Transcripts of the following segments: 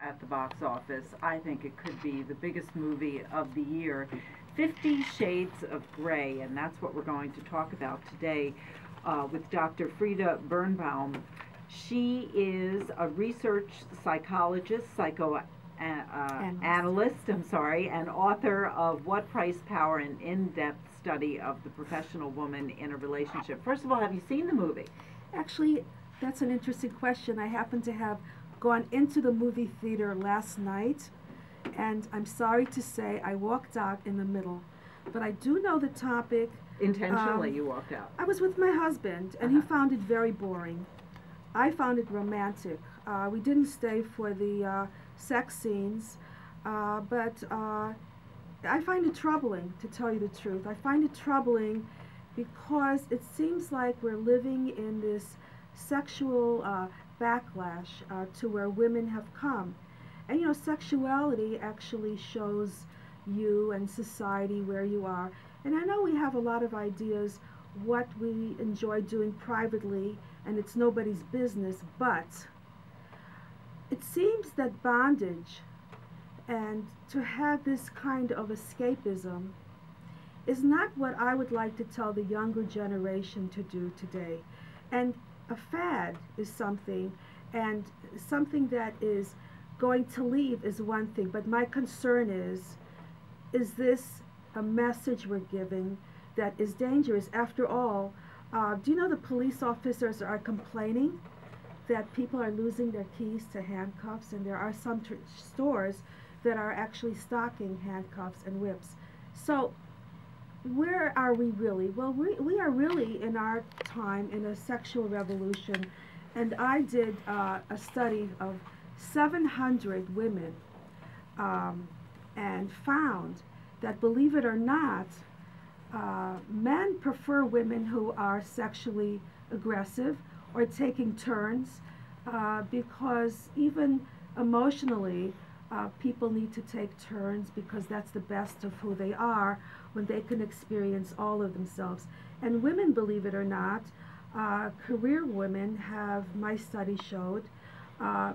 at the box office. I think it could be the biggest movie of the year, 50 Shades of Grey, and that's what we're going to talk about today with Dr. Frieda Birnbaum. She is a research psychologist, analyst, and author of What Price, Power, an in-depth study of the professional woman in a relationship. First of all, have you seen the movie? Actually, that's an interesting question. I happen to have gone into the movie theater last night, and I'm sorry to say I walked out in the middle. But I do know the topic. Intentionally, you walked out. I was with my husband, and he found it very boring. I found it romantic. We didn't stay for the sex scenes, but I find it troubling, to tell you the truth. I find it troubling because it seems like we're living in this sexual backlash to where women have come. And you know, sexuality actually shows you and society where you are. And I know we have a lot of ideas what we enjoy doing privately, and it's nobody's business, but it seems that bondage and to have this kind of escapism is not what I would like to tell the younger generation to do today. And a fad is something, and something that is going to leave is one thing, but my concern is this a message we're giving that is dangerous? After all, do you know the police officers are complaining that people are losing their keys to handcuffs, and there are some stores that are actually stocking handcuffs and whips. So where are we really? Well, we are really in our time in a sexual revolution, and I did a study of 700 women and found that, believe it or not, men prefer women who are sexually aggressive or taking turns because even emotionally, people need to take turns because that's the best of who they are when they can experience all of themselves. And women, believe it or not, career women have, my study showed,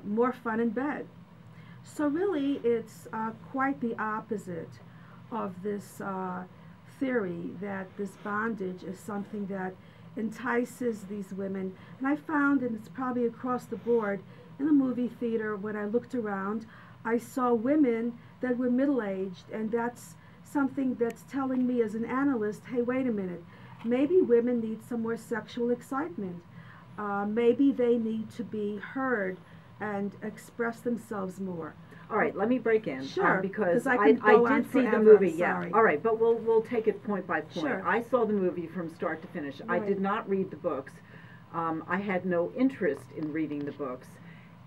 more fun in bed. So really it's quite the opposite of this theory that this bondage is something that entices these women. And I found, and it's probably across the board, in the movie theater, when I looked around, I saw women that were middle-aged, and that's something that's telling me as an analyst, hey, wait a minute, maybe women need some more sexual excitement. Maybe they need to be heard and express themselves more. All right, let me break in. Sure, because I did see the movie. Yeah. Sorry. All right, but we'll take it point by point. Sure. I saw the movie from start to finish. Right. I did not read the books. I had no interest in reading the books.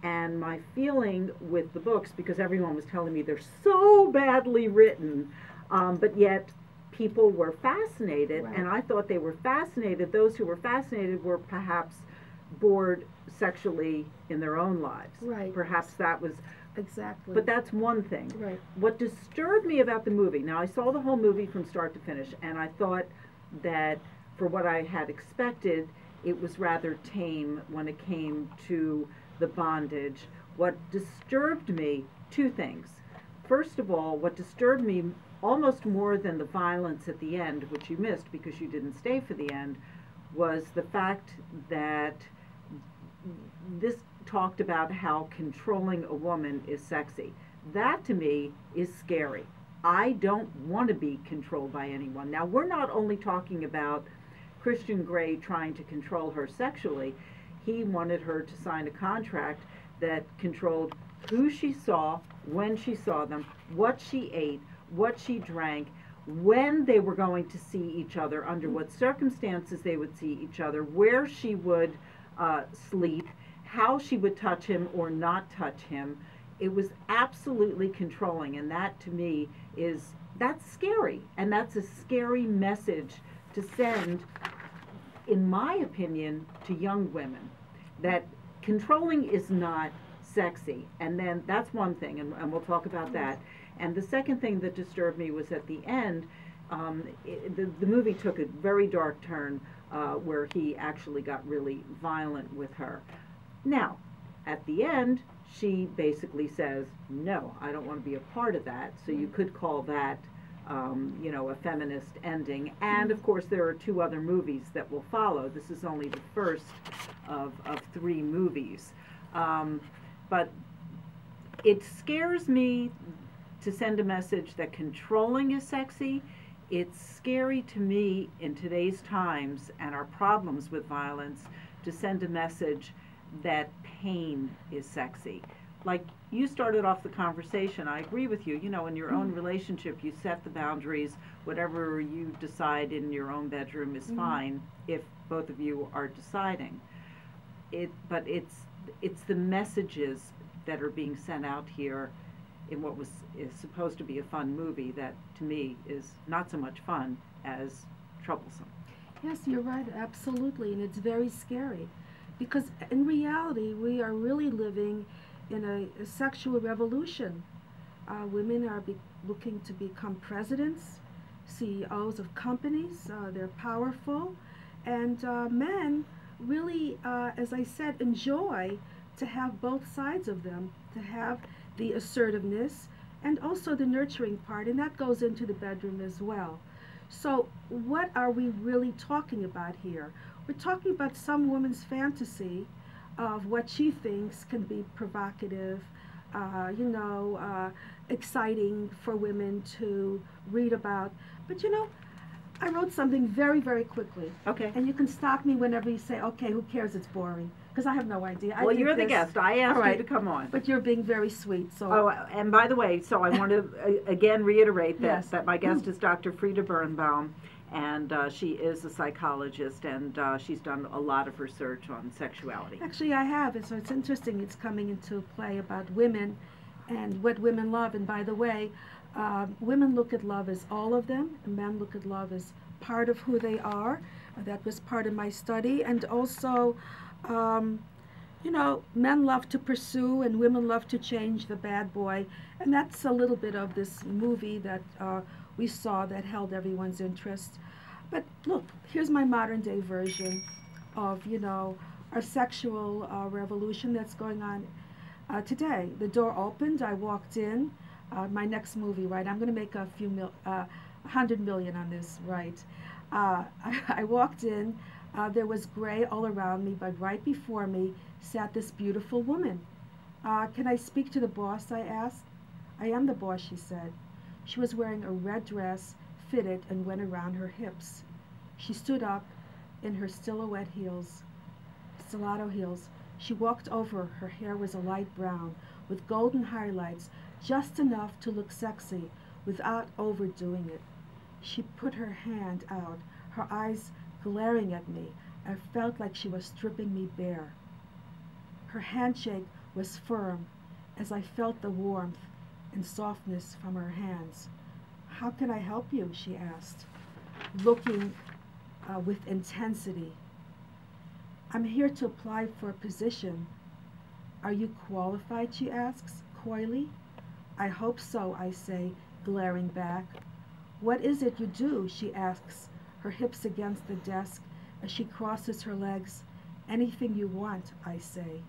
And my feeling with the books, because everyone was telling me they're so badly written, but yet people were fascinated, Right. and I thought they were fascinated. Those who were fascinated were perhaps bored sexually in their own lives. Right. Perhaps that was... Exactly. But that's one thing. Right. What disturbed me about the movie, now I saw the whole movie from start to finish, and I thought that for what I had expected, it was rather tame when it came to the bondage. What disturbed me, two things. First of all, what disturbed me almost more than the violence at the end, which you missed because you didn't stay for the end, was the fact that this talked about how controlling a woman is sexy. That to me is scary. I don't want to be controlled by anyone. Now, we're not only talking about Christian Grey trying to control her sexually. He wanted her to sign a contract that controlled who she saw, when she saw them, what she ate, what she drank, when they were going to see each other, under what circumstances they would see each other, where she would sleep, how she would touch him or not touch him. It was absolutely controlling, and that to me that's scary, and that's a scary message to send, in my opinion, to young women, that controlling is not sexy. And then that's one thing, and we'll talk about that. And the second thing that disturbed me was at the end, the movie took a very dark turn where he actually got really violent with her. Now, at the end, she basically says, no, I don't want to be a part of that. So you could call that, a feminist ending. And of course, there are 2 other movies that will follow. This is only the first of 3 movies. But it scares me to send a message that controlling is sexy. It's scary to me in today's times and our problems with violence to send a message that pain is sexy. Like you started off the conversation, I agree with you. In your own relationship, you set the boundaries. Whatever you decide in your own bedroom is fine if both of you are deciding. But it's the messages that are being sent out here in what is supposed to be a fun movie that, to me, is not so much fun as troublesome. Yes, you're right, absolutely, and it's very scary. Because in reality, we are really living in a sexual revolution. Women are looking to become presidents, CEOs of companies. They're powerful. And men really, as I said, enjoy to have both sides of them, to have the assertiveness and also the nurturing part, and that goes into the bedroom as well. So what are we really talking about here? We're talking about some woman's fantasy of what she thinks can be provocative, exciting for women to read about. But I wrote something very, very quickly. Okay. And you can stop me whenever you say, okay, who cares, it's boring. Because I have no idea. Well, you're the guest. I asked you to come on. But you're being very sweet. So. Oh, and by the way, so I want to again reiterate that, Yes. that my guest is Dr. Frieda Birnbaum, and she is a psychologist, and she's done a lot of research on sexuality. Actually, I have. So it's interesting. It's coming into play about women and what women love. And by the way, women look at love as all of them, and men look at love as part of who they are. That was part of my study. And also, men love to pursue and women love to change the bad boy. And that's a little bit of this movie that we saw that held everyone's interest. But look, here's my modern day version of, our sexual revolution that's going on today. The door opened, I walked in. My next movie, right? I'm going to make a few 100 million on this, right? I walked in. There was gray all around me, but right before me sat this beautiful woman. Can I speak to the boss? I asked. I am the boss, she said. She was wearing a red dress, fitted and went around her hips. She stood up in her stiletto heels. She walked over. Her hair was a light brown with golden highlights, just enough to look sexy without overdoing it. She put her hand out, her eyes glaring at me. I felt like she was stripping me bare. Her handshake was firm as I felt the warmth and softness from her hands. How can I help you? She asked, looking with intensity. I'm here to apply for a position. Are you qualified? She asks, coyly. I hope so, I say, glaring back. What is it you do? She asks, her hips against the desk as she crosses her legs. Anything you want, I say.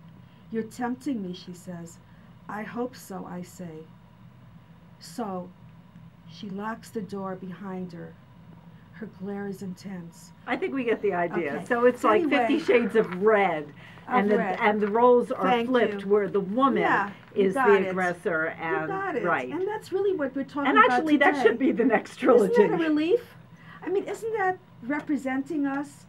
You're tempting me, she says. I hope so, I say. So, she locks the door behind her. Her glare is intense. I think we get the idea. Okay. So it's like Anyway, 50 Shades of Red, and the roles are Thank flipped, you. where the woman you is got the it. aggressor, and You got it. right. And that's really what we're talking And about actually, today. that should be the next trilogy. Isn't that a relief? I mean, isn't that representing us?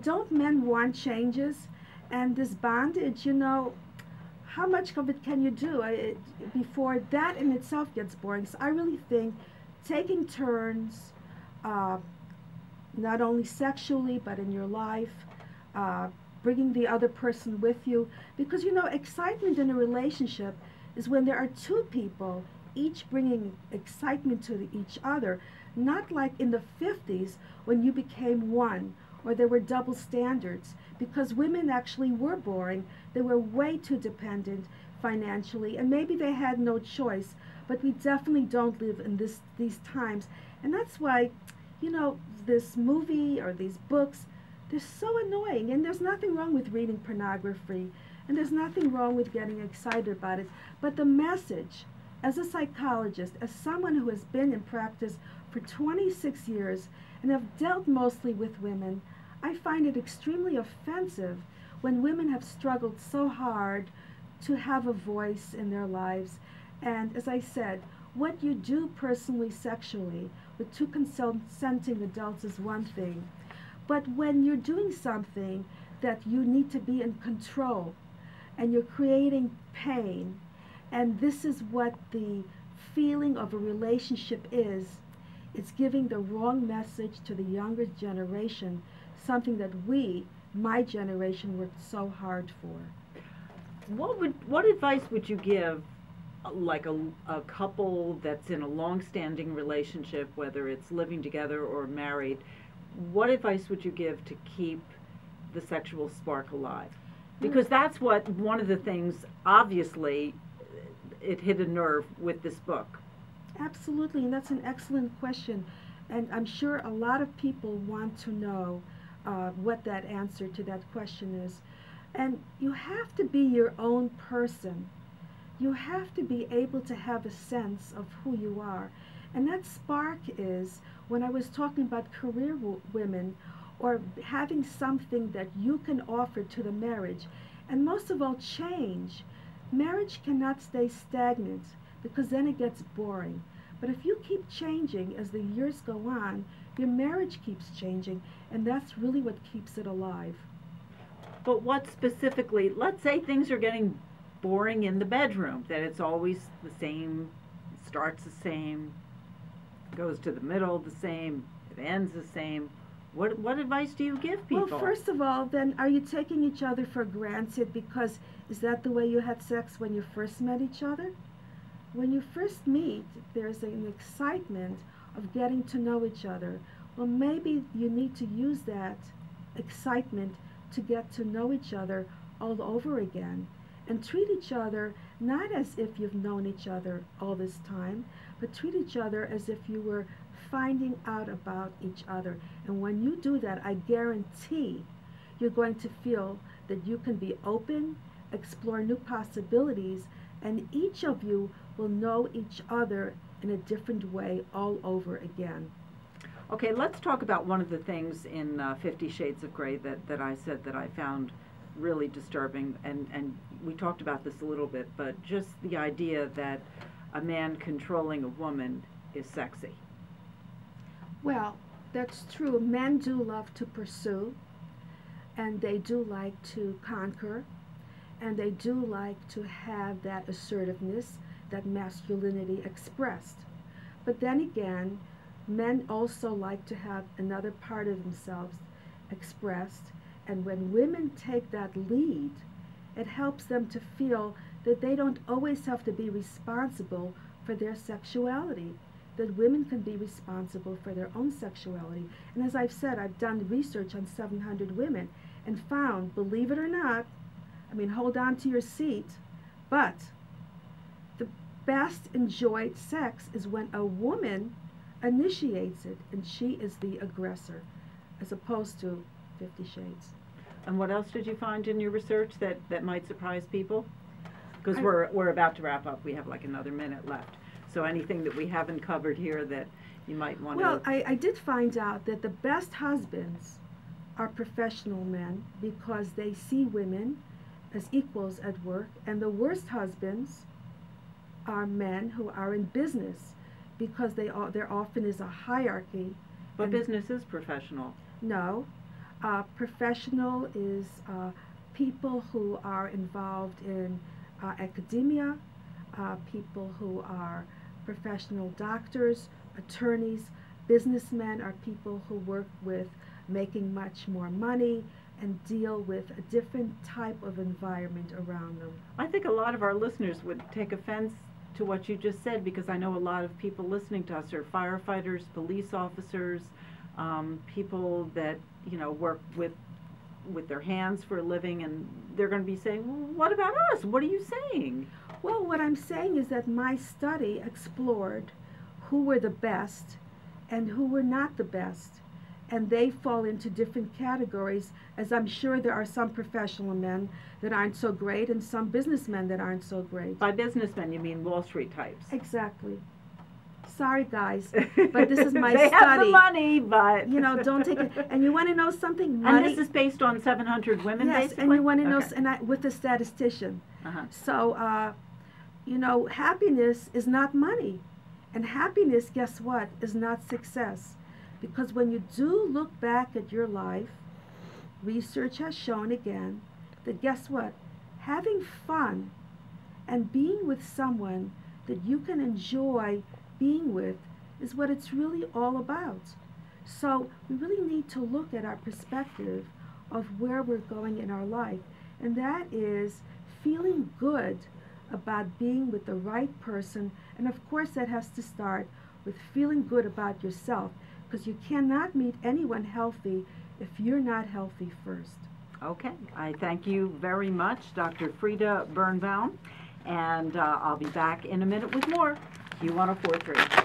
Don't men want changes? And this bondage, how much of it can you do before that in itself gets boring? So I really think taking turns, not only sexually, but in your life, bringing the other person with you. Because, excitement in a relationship is when there are two people, each bringing excitement to each other, not like in the 50s when you became one, or there were double standards, because women actually were boring. They were way too dependent financially, and maybe they had no choice, but we definitely don't live in these times. And that's why, this movie or these books, they're so annoying. And there's nothing wrong with reading pornography And there's nothing wrong with getting excited about it. But the message, as a psychologist, as someone who has been in practice for 26 years and have dealt mostly with women, I find it extremely offensive when women have struggled so hard to have a voice in their lives. And as I said, what you do personally sexually with two consenting adults is one thing. But when you're doing something that you need to be in control and you're creating pain, and this is what the feeling of a relationship is, it's giving the wrong message to the younger generation, something that we, my generation, worked so hard for. What advice would you give, like a couple that's in a long-standing relationship, whether it's living together or married? What advice would you give to keep the sexual spark alive? Because that's what one of the things, obviously, it hit a nerve with this book. Absolutely, and that's an excellent question. And I'm sure a lot of people want to know what that answer to that question is. And you have to be your own person. You have to be able to have a sense of who you are. And that spark is, when I was talking about career women, or having something that you can offer to the marriage, and most of all, change. Marriage cannot stay stagnant because then it gets boring. But if you keep changing as the years go on, your marriage keeps changing, and that's really what keeps it alive. But what specifically, let's say things are getting boring in the bedroom, that it's always the same, starts the same, goes to the middle the same, it ends the same. What advice do you give people? Well, first of all, then, are you taking each other for granted? Because is that the way you had sex when you first met each other? When you first meet, there's an excitement of getting to know each other. Well, maybe you need to use that excitement to get to know each other all over again, and treat each other not as if you've known each other all this time, but treat each other as if you were finding out about each other. And when you do that, I guarantee you're going to feel that you can be open, explore new possibilities, and each of you will know each other in a different way all over again. Okay, let's talk about one of the things in 50 Shades of Grey that I said that I found really disturbing, and we talked about this a little bit, but just the idea that a man controlling a woman is sexy. Well, that's true. Men do love to pursue, and they do like to conquer, and they do like to have that assertiveness, that masculinity expressed. But then again, men also like to have another part of themselves expressed, and when women take that lead, it helps them to feel that they don't always have to be responsible for their sexuality, that women can be responsible for their own sexuality. And as I've said, I've done research on 700 women and found, believe it or not, I mean, hold on to your seat, but the best enjoyed sex is when a woman initiates it and she is the aggressor, as opposed to 50 Shades. And what else did you find in your research that might surprise people? Because we're about to wrap up. We have like another minute left. So anything that we haven't covered here that you might want to... Well, I did find out that the best husbands are professional men because they see women as equals at work, and the worst husbands are men who are in business because there often is a hierarchy. But business is professional. No. Professional is people who are involved in academia, people who are professional doctors, attorneys. Businessmen are people who work with making much more money and deal with a different type of environment around them. I think a lot of our listeners would take offense to what you just said, because I know a lot of people listening to us are firefighters, police officers, people that work with their hands for a living, and they're going to be saying, well, what about us? What are you saying? Well, what I'm saying is that my study explored who were the best and who were not the best. and they fall into different categories, as I'm sure there are some professional men that aren't so great and some businessmen that aren't so great. By businessmen, you mean Wall Street types. Exactly. Sorry, guys, but this is my they study. Have the money, but you know, don't take it. And you want to know something? Money, and this is based on 700 women, yes, basically? and you want to know, Okay. and with a statistician. Uh-huh. So, you know, happiness is not money. And happiness, guess what, is not success. Because when you do look back at your life, research has shown again that guess what? Having fun and being with someone that you can enjoy being with is what it's really all about. So we really need to look at our perspective of where we're going in our life. And that is feeling good about being with the right person. And of course that has to start with feeling good about yourself, because you cannot meet anyone healthy if you're not healthy first. Okay, I thank you very much, Dr. Frieda Birnbaum, and I'll be back in a minute with more Q104.3.